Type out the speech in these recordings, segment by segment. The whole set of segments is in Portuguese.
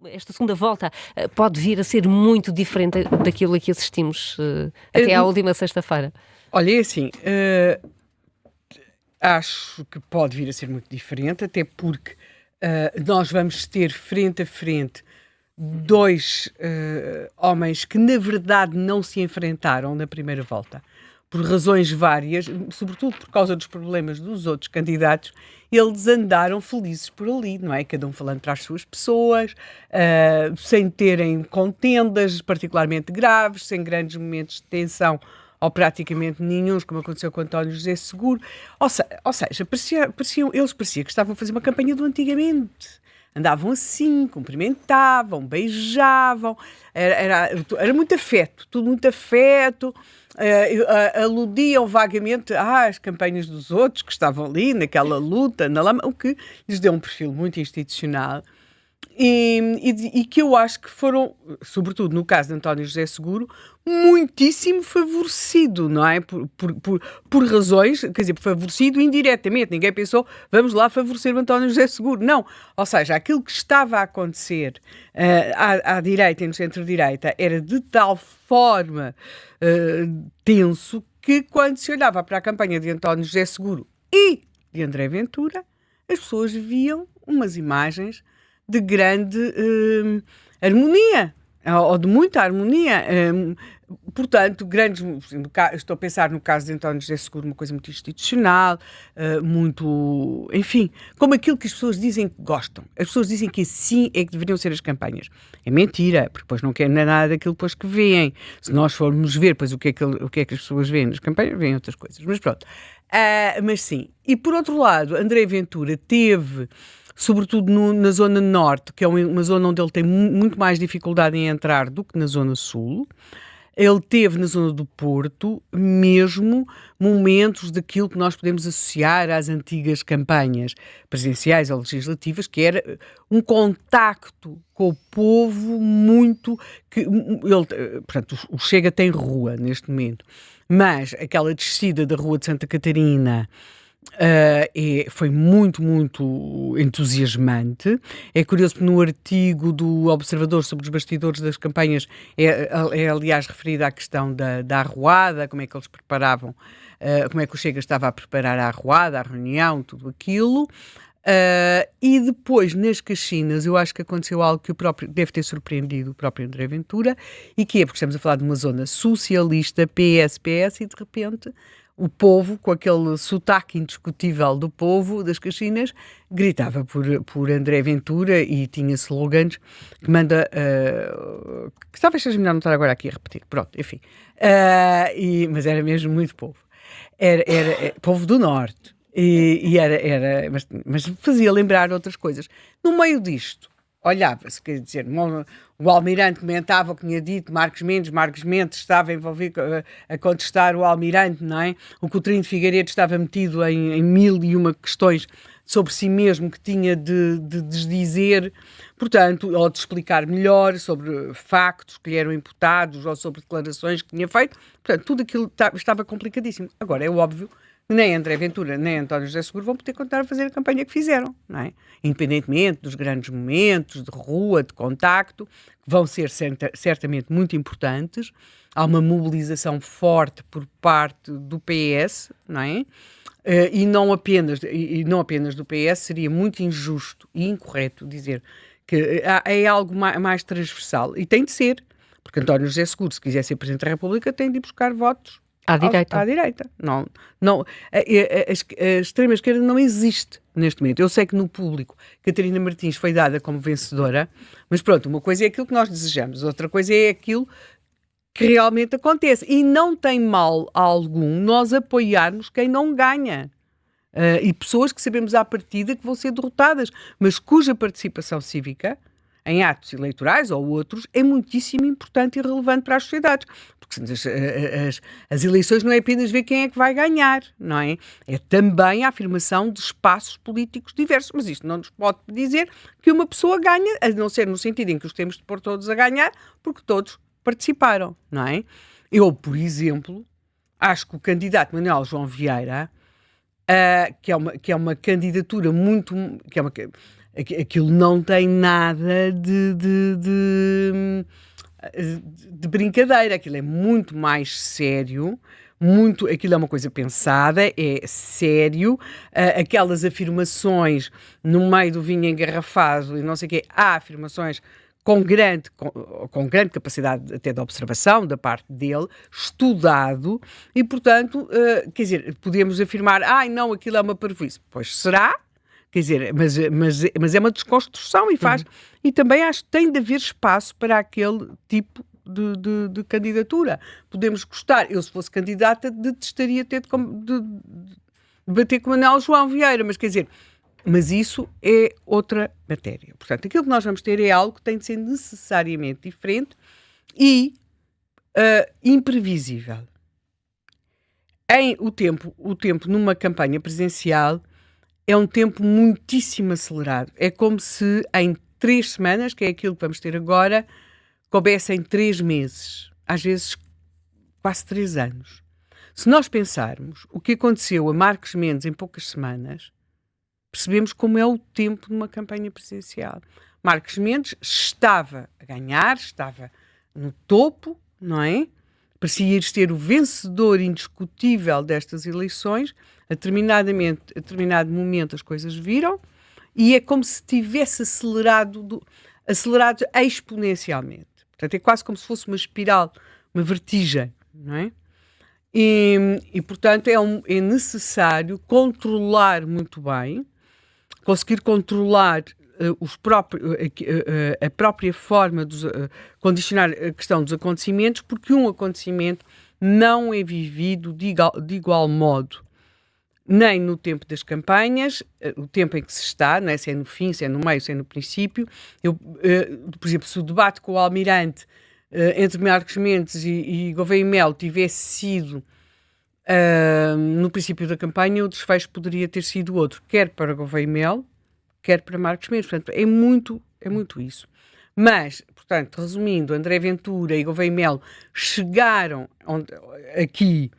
esta segunda volta pode vir a ser muito diferente daquilo a que assistimos até à última sexta-feira? Olha, é assim, acho que pode vir a ser muito diferente, até porque nós vamos ter frente a frente dois homens que na verdade não se enfrentaram na primeira volta. Por razões várias, sobretudo por causa dos problemas dos outros candidatos, eles andaram felizes por ali, não é? Cada um falando para as suas pessoas, sem terem contendas particularmente graves, sem grandes momentos de tensão ou praticamente nenhuns, como aconteceu com António José Seguro. Ou seja, eles pareciam que estavam a fazer uma campanha do antigamente. Andavam assim, cumprimentavam, beijavam, era muito afeto, tudo muito afeto, aludiam vagamente às campanhas dos outros que estavam ali naquela luta, na lama, o que lhes deu um perfil muito institucional e que eu acho que foram, sobretudo no caso de António José Seguro, muitíssimo favorecido, não é? Por razões, quer dizer, favorecido indiretamente. Ninguém pensou, vamos lá favorecer o António José Seguro. Não. Ou seja, aquilo que estava a acontecer à direita e no centro-direita era de tal forma tenso que quando se olhava para a campanha de António José Seguro e de André Ventura, as pessoas viam umas imagens de grande harmonia, ou de muita harmonia. Portanto, estou a pensar no caso de António José Seguro, uma coisa muito institucional, muito, enfim, como aquilo que as pessoas dizem que gostam. As pessoas dizem que assim é que deveriam ser as campanhas. É mentira, porque depois não é nada daquilo depois que veem. Se nós formos ver depois o que é que as pessoas veem nas campanhas, veem outras coisas. Mas pronto. Mas sim. E por outro lado, André Ventura teve, sobretudo na zona norte, que é uma zona onde ele tem muito mais dificuldade em entrar do que na zona sul. Ele teve na zona do Porto mesmo momentos daquilo que nós podemos associar às antigas campanhas presidenciais ou legislativas, que era um contacto com o povo muito... Portanto, o Chega tem rua neste momento, mas aquela descida da Rua de Santa Catarina foi muito, muito entusiasmante. É curioso que no artigo do Observador sobre os bastidores das campanhas é aliás referida à questão da arruada, como é que eles preparavam, como é que o Chega estava a preparar a arruada, a reunião, tudo aquilo. E depois, nas Caxinas, eu acho que aconteceu algo que deve ter surpreendido o próprio André Ventura, e que é porque estamos a falar de uma zona socialista, PS, e de repente o povo, com aquele sotaque indiscutível do povo das Caxinas, gritava por André Ventura e tinha slogans que manda... que talvez seja melhor não estar agora aqui a repetir. Pronto, enfim. Mas era mesmo muito povo. Era povo do Norte. Mas fazia lembrar outras coisas. No meio disto, olhava-se, quer dizer, o Almirante comentava o que tinha dito, Marcos Mendes estava envolvido a contestar o Almirante, não é? O Coutinho de Figueiredo estava metido em mil e uma questões sobre si mesmo que tinha de desdizer, portanto, ou de explicar melhor sobre factos que lhe eram imputados ou sobre declarações que tinha feito. Portanto, tudo aquilo estava complicadíssimo. Agora, é óbvio, nem André Ventura, nem António José Seguro vão poder continuar a fazer a campanha que fizeram, não é? Independentemente dos grandes momentos de rua, de contacto, que vão ser certamente muito importantes. Há uma mobilização forte por parte do PS, não é? E não apenas do PS, seria muito injusto e incorreto dizer que é algo mais transversal. E tem de ser, porque António José Seguro, se quiser ser Presidente da República, tem de ir buscar votos à direita. A extrema-esquerda não existe neste momento. Eu sei que no público Catarina Martins foi dada como vencedora, mas pronto, uma coisa é aquilo que nós desejamos, outra coisa é aquilo que realmente acontece. E não tem mal algum nós apoiarmos quem não ganha. E pessoas que sabemos à partida que vão ser derrotadas, mas cuja participação cívica em atos eleitorais ou outros é muitíssimo importante e relevante para as sociedades. Porque as eleições não é apenas ver quem é que vai ganhar, não é? É também a afirmação de espaços políticos diversos. Mas isto não nos pode dizer que uma pessoa ganha, a não ser no sentido em que os temos de pôr todos a ganhar, porque todos participaram, não é? Eu, por exemplo, acho que o candidato Manuel João Vieira, que é uma candidatura muito... Aquilo não tem nada de brincadeira, aquilo é muito mais sério. Aquilo é uma coisa pensada, é sério. Aquelas afirmações no meio do vinho engarrafado e não sei o quê, há afirmações com grande capacidade até de observação da parte dele, estudado, e portanto, quer dizer, podemos afirmar, não, aquilo é uma parvoíce. Pois será? Quer dizer, mas é uma desconstrução e também acho que tem de haver espaço para aquele tipo de candidatura. Podemos gostar, eu se fosse candidata detestaria ter de bater com o Manuel João Vieira, mas quer dizer, mas isso é outra matéria. Portanto, aquilo que nós vamos ter é algo que tem de ser necessariamente diferente e imprevisível. O tempo numa campanha presidencial é um tempo muitíssimo acelerado. É como se em 3 semanas, que é aquilo que vamos ter agora, coubessem 3 meses, às vezes quase 3 anos. Se nós pensarmos o que aconteceu a Marcos Mendes em poucas semanas, percebemos como é o tempo numa campanha presidencial. Marcos Mendes estava a ganhar, estava no topo, não é? Parecia ser o vencedor indiscutível destas eleições. A determinado momento as coisas viram e é como se tivesse acelerado exponencialmente. Portanto, é quase como se fosse uma espiral, uma vertigem, não é? E portanto, é necessário controlar muito bem, conseguir controlar a própria forma de condicionar a questão dos acontecimentos, porque um acontecimento não é vivido de igual modo, nem no tempo das campanhas, o tempo em que se está, não é? Se é no fim, se é no meio, se é no princípio. Por exemplo, se o debate com o Almirante entre Marcos Mendes e Gouveia e Melo tivesse sido no princípio da campanha, o desfecho poderia ter sido outro, quer para Gouveia e Melo, quer para Marcos Mendes. Portanto, é muito isso. Mas, portanto, resumindo, André Ventura e Gouveia e Melo chegaram aqui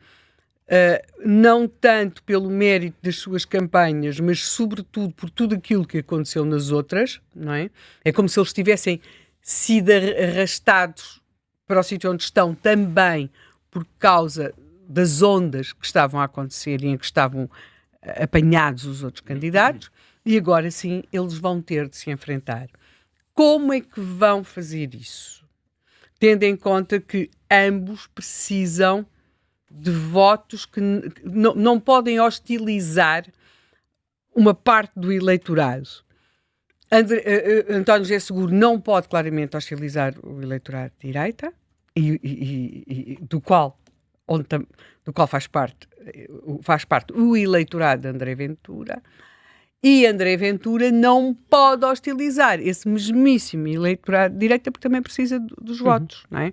não tanto pelo mérito das suas campanhas, mas sobretudo por tudo aquilo que aconteceu nas outras, não é? É como se eles tivessem sido arrastados para o sítio onde estão também por causa das ondas que estavam a acontecer e em que estavam apanhados os outros candidatos, e agora sim eles vão ter de se enfrentar. Como é que vão fazer isso? Tendo em conta que ambos precisam de votos que não podem hostilizar uma parte do eleitorado. António José Seguro não pode claramente hostilizar o eleitorado de direita, do qual faz parte o eleitorado de André Ventura, e André Ventura não pode hostilizar esse mesmíssimo eleitorado de direita, porque também precisa dos votos, não é?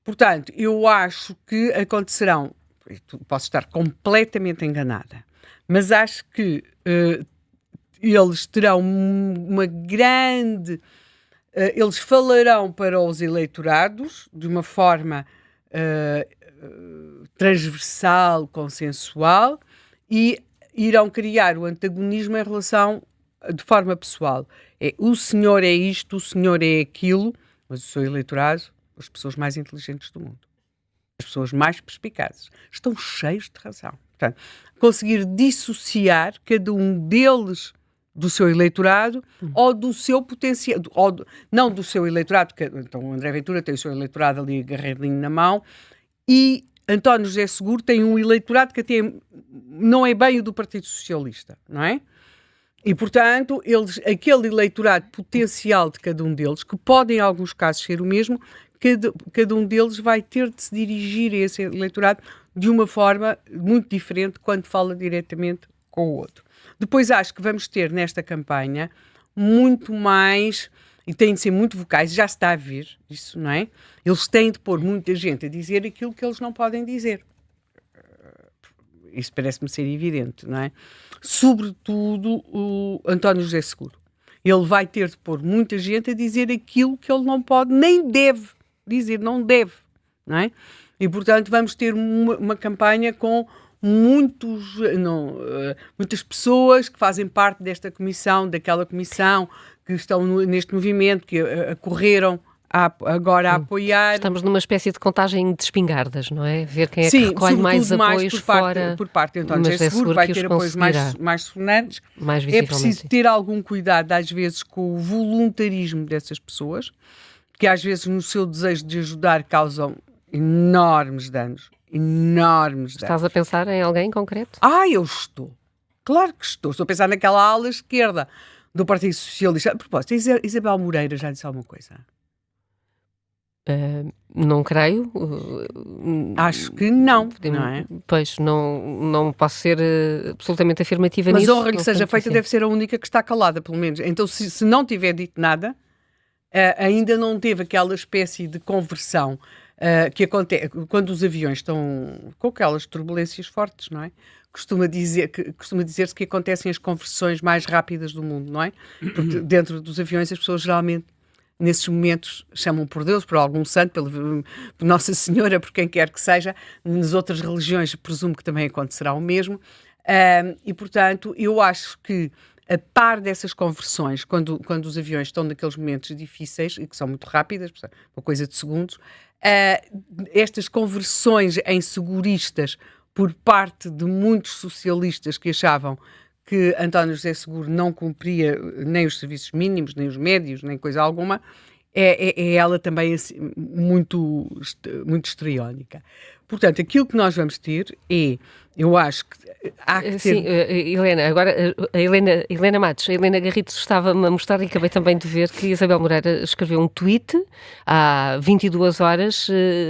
Portanto, eu acho que acontecerão, posso estar completamente enganada, mas acho que eles terão uma grande... eles falarão para os eleitorados de uma forma transversal, consensual, e irão criar o antagonismo em relação de forma pessoal. O senhor é isto, o senhor é aquilo, mas o seu eleitorado, as pessoas mais inteligentes do mundo, as pessoas mais perspicazes, estão cheios de razão. Portanto, conseguir dissociar cada um deles do seu eleitorado ou do seu potencial, não do seu eleitorado, porque então o André Ventura tem o seu eleitorado ali agarradinho na mão, e António José Seguro tem um eleitorado que até não é bem o do Partido Socialista, não é? E, portanto, aquele eleitorado potencial de cada um deles, que pode em alguns casos ser o mesmo, cada um deles vai ter de se dirigir a esse eleitorado de uma forma muito diferente quando fala diretamente com o outro. Depois acho que vamos ter nesta campanha muito mais, e têm de ser muito vocais, já se está a ver isso, não é? Eles têm de pôr muita gente a dizer aquilo que eles não podem dizer. Isso parece-me ser evidente, não é? Sobretudo o António José Seguro. Ele vai ter de pôr muita gente a dizer aquilo que ele não pode, nem deve dizer, não é? E, portanto, vamos ter uma campanha com muitas pessoas que fazem parte desta comissão, daquela comissão, que estão neste movimento, que correram agora a apoiar. Estamos numa espécie de contagem de espingardas, não é? Ver quem é que recolhe mais apoios por parte de António José Seguro, vai ter apoios mais sonantes. É preciso ter algum cuidado, às vezes, com o voluntarismo dessas pessoas, que às vezes, no seu desejo de ajudar, causam enormes danos. Estás a pensar em alguém em concreto? Eu estou. Claro que estou. Estou a pensar naquela ala esquerda do Partido Socialista. A propósito, Isabel Moreira já disse alguma coisa? Não creio. Acho que não é? Pois, não posso ser absolutamente afirmativa nisso. Mas honra lhe seja feita, deve ser a única que está calada, pelo menos. Então, se não tiver dito nada, ainda não teve aquela espécie de conversão que acontece quando os aviões estão com aquelas turbulências fortes, não é? Costuma dizer-se que acontecem as conversões mais rápidas do mundo, não é? Porque dentro dos aviões as pessoas geralmente nesses momentos chamam por Deus, por algum santo, por Nossa Senhora, por quem quer que seja. Nas outras religiões presumo que também acontecerá o mesmo. E, portanto, eu acho que a par dessas conversões, quando os aviões estão naqueles momentos difíceis, e que são muito rápidas, uma coisa de segundos, estas conversões em seguristas por parte de muitos socialistas que achavam que António José Seguro não cumpria nem os serviços mínimos, nem os médios, nem coisa alguma, é ela também assim, muito histriónica. Portanto, aquilo que nós vamos ter eu acho que há que ter... Sim, Helena, agora a Helena Matos, a Helena Garrido estava-me a mostrar e acabei também de ver que Isabel Moreira escreveu um tweet há 22 horas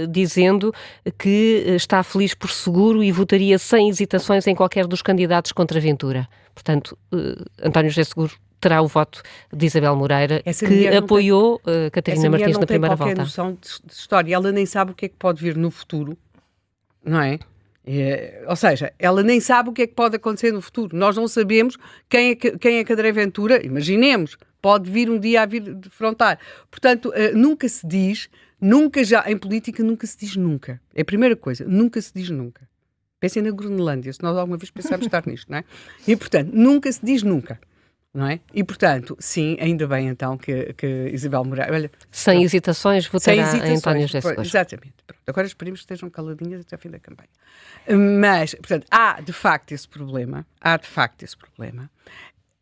dizendo que está feliz por Seguro e votaria sem hesitações em qualquer dos candidatos contra Ventura. Portanto, António José Seguro terá o voto de Isabel Moreira, que apoiou Catarina Martins na primeira volta. Essa mulher não tem qualquer noção de história. Ela nem sabe o que é que pode vir no futuro, não é? Ou seja, ela nem sabe o que é que pode acontecer no futuro. Nós não sabemos quem é que André Ventura, imaginemos, pode vir um dia a vir defrontar. Portanto, nunca se diz, em política nunca se diz nunca. É a primeira coisa, nunca se diz nunca. Pensem na Groenlândia, se nós alguma vez pensamos estar nisto, não é? E, portanto, nunca se diz nunca, não é? E, portanto, sim, ainda bem, então, que Isabel Moreira... Olha, sem hesitações, votará em António José Seguro. Exatamente. Pronto, agora esperemos que estejam caladinhas até o fim da campanha. Mas, portanto, há de facto esse problema.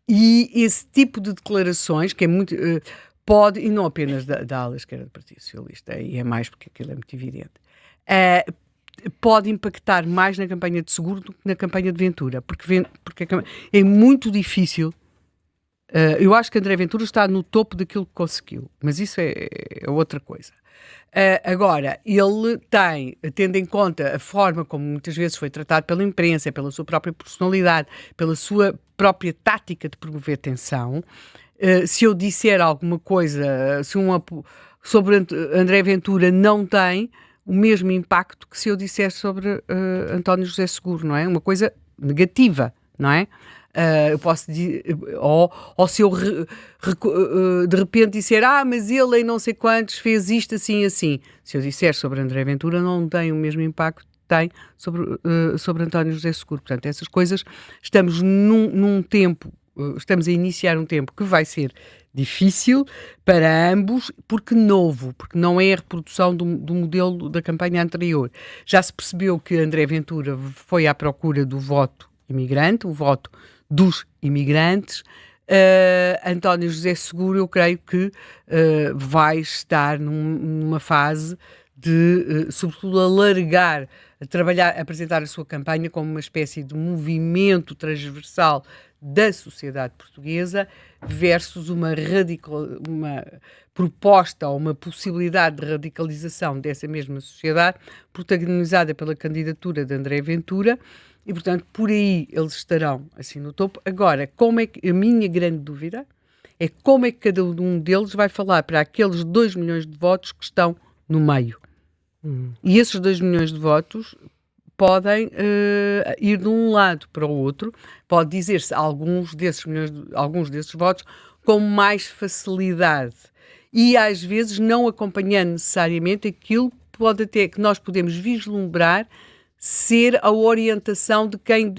E esse tipo de declarações, que é muito... pode, e não apenas da ala esquerda do Partido Socialista, e é mais porque aquilo é muito evidente, pode impactar mais na campanha de Seguro do que na campanha de Ventura, porque é muito difícil. Eu acho que André Ventura está no topo daquilo que conseguiu, mas isso é outra coisa. Agora, ele tem, tendo em conta a forma como muitas vezes foi tratado pela imprensa, pela sua própria personalidade, pela sua própria tática de promover tensão, se eu disser alguma coisa sobre André Ventura, não tem o mesmo impacto que se eu disser sobre António José Seguro, não é? Uma coisa negativa, não é? Eu posso dizer, ou se eu de repente disser, mas ele em não sei quantos fez isto assim assim. Se eu disser sobre André Ventura, não tem o mesmo impacto que tem sobre António José Seguro. Portanto, essas coisas, estamos num tempo, estamos a iniciar um tempo que vai ser difícil para ambos, porque não é a reprodução do modelo da campanha anterior. Já se percebeu que André Ventura foi à procura do voto imigrante, o voto dos imigrantes. António José Seguro, eu creio que vai estar numa fase de, sobretudo, apresentar a sua campanha como uma espécie de movimento transversal da sociedade portuguesa versus uma proposta ou uma possibilidade de radicalização dessa mesma sociedade, protagonizada pela candidatura de André Ventura, e, portanto, por aí eles estarão assim no topo. Agora, a minha grande dúvida é como é que cada um deles vai falar para aqueles 2 milhões de votos que estão no meio. E esses 2 milhões de votos podem ir de um lado para o outro, pode dizer-se alguns desses votos com mais facilidade e às vezes não acompanhando necessariamente aquilo que nós podemos vislumbrar ser a orientação de quem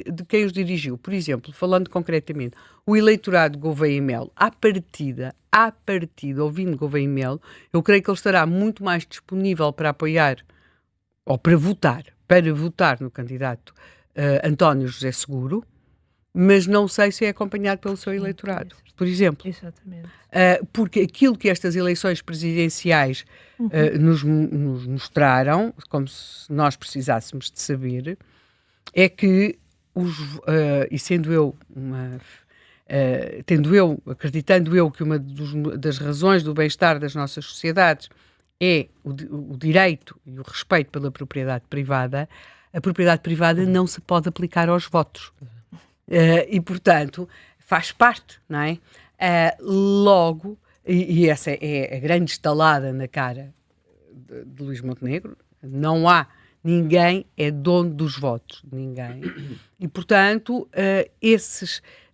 os dirigiu. Por exemplo, falando concretamente, o eleitorado de Gouveia e Melo, à partida, ouvindo Gouveia e Melo, eu creio que ele estará muito mais disponível para apoiar, ou para votar no candidato António José Seguro, mas não sei se é acompanhado pelo seu eleitorado, por exemplo. Exatamente. Porque aquilo que estas eleições presidenciais nos mostraram, como se nós precisássemos de saber, é que, e acreditando eu que uma das razões do bem-estar das nossas sociedades é o direito e o respeito pela propriedade privada, a propriedade privada não se pode aplicar aos votos. E, portanto, faz parte, não é? Logo, e essa é a grande estalada na cara de Luís Montenegro, não há ninguém é dono dos votos, ninguém. E, portanto,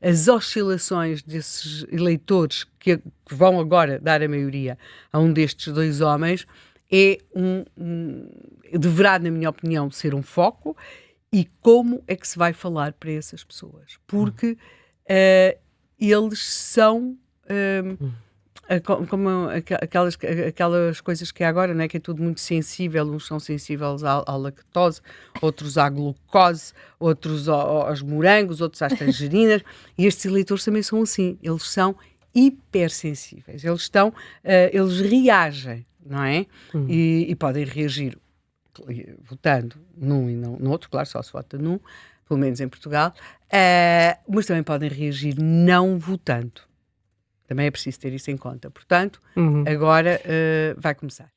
as oscilações desses eleitores que vão agora dar a maioria a um destes dois homens deverá, na minha opinião, ser um foco. E como é que se vai falar para essas pessoas? Porque eles são como aquelas coisas que há agora, não é? Que é tudo muito sensível. Uns são sensíveis à lactose, outros à glucose, outros aos morangos, outros às tangerinas. E estes eleitores também são assim. Eles são hipersensíveis. Eles reagem, não é? E podem reagir votando num e não no outro, claro, só se vota num, pelo menos em Portugal, mas também podem reagir não votando. Também é preciso ter isso em conta. Portanto, agora vai começar.